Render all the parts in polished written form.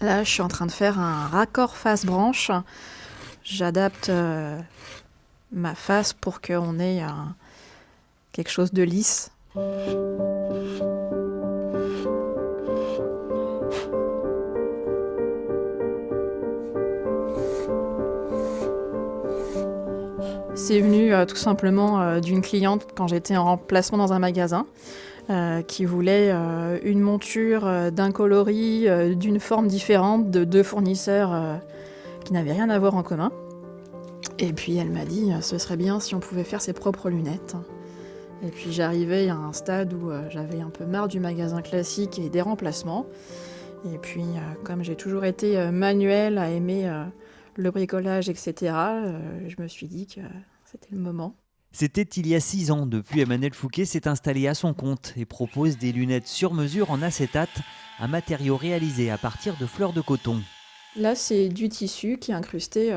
Là, je suis en train de faire un raccord face branche. J'adapte ma face pour qu'on ait quelque chose de lisse. C'est venu tout simplement d'une cliente quand j'étais en remplacement dans un magasin qui voulait une monture d'un coloris, d'une forme différente de deux fournisseurs qui n'avaient rien à voir en commun. Et puis elle m'a dit ce serait bien si on pouvait faire ses propres lunettes. Et puis j'arrivais à un stade où j'avais un peu marre du magasin classique et des remplacements. Et puis comme j'ai toujours été manuelle, à aimer le bricolage, etc., je me suis dit que c'était le moment. C'était il y a 6 ans. Depuis, Emmanuelle Fouquet s'est installée à son compte et propose des lunettes sur mesure en acétate, un matériau réalisé à partir de fleurs de coton. Là, c'est du tissu qui est incrusté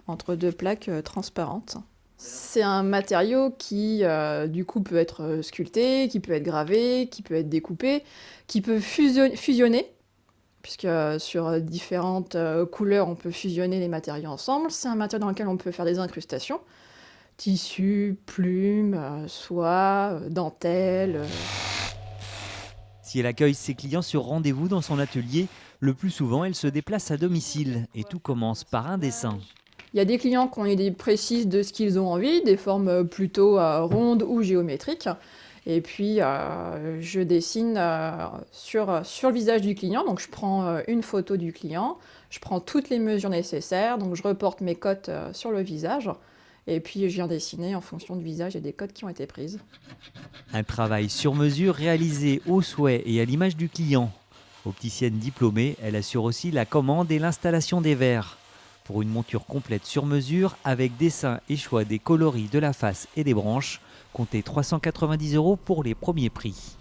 entre deux plaques transparentes. C'est un matériau qui, du coup, peut être sculpté, qui peut être gravé, qui peut être découpé, qui peut fusionner, puisque sur différentes couleurs, on peut fusionner les matériaux ensemble. C'est un matériau dans lequel on peut faire des incrustations. Tissu, plumes, soie, dentelle. Si elle accueille ses clients sur rendez-vous dans son atelier, le plus souvent, elle se déplace à domicile et tout commence par un dessin. Il y a des clients qui ont une idée précise de ce qu'ils ont envie, des formes plutôt rondes ou géométriques. Et puis, je dessine sur le visage du client. Donc, je prends une photo du client, je prends toutes les mesures nécessaires, donc je reporte mes cotes sur le visage. Et puis, je viens dessiner en fonction du visage et des cotes qui ont été prises. Un travail sur mesure réalisé au souhait et à l'image du client. Opticienne diplômée, elle assure aussi la commande et l'installation des verres. Pour une monture complète sur mesure, avec dessin et choix des coloris de la face et des branches, comptez 390 € pour les premiers prix.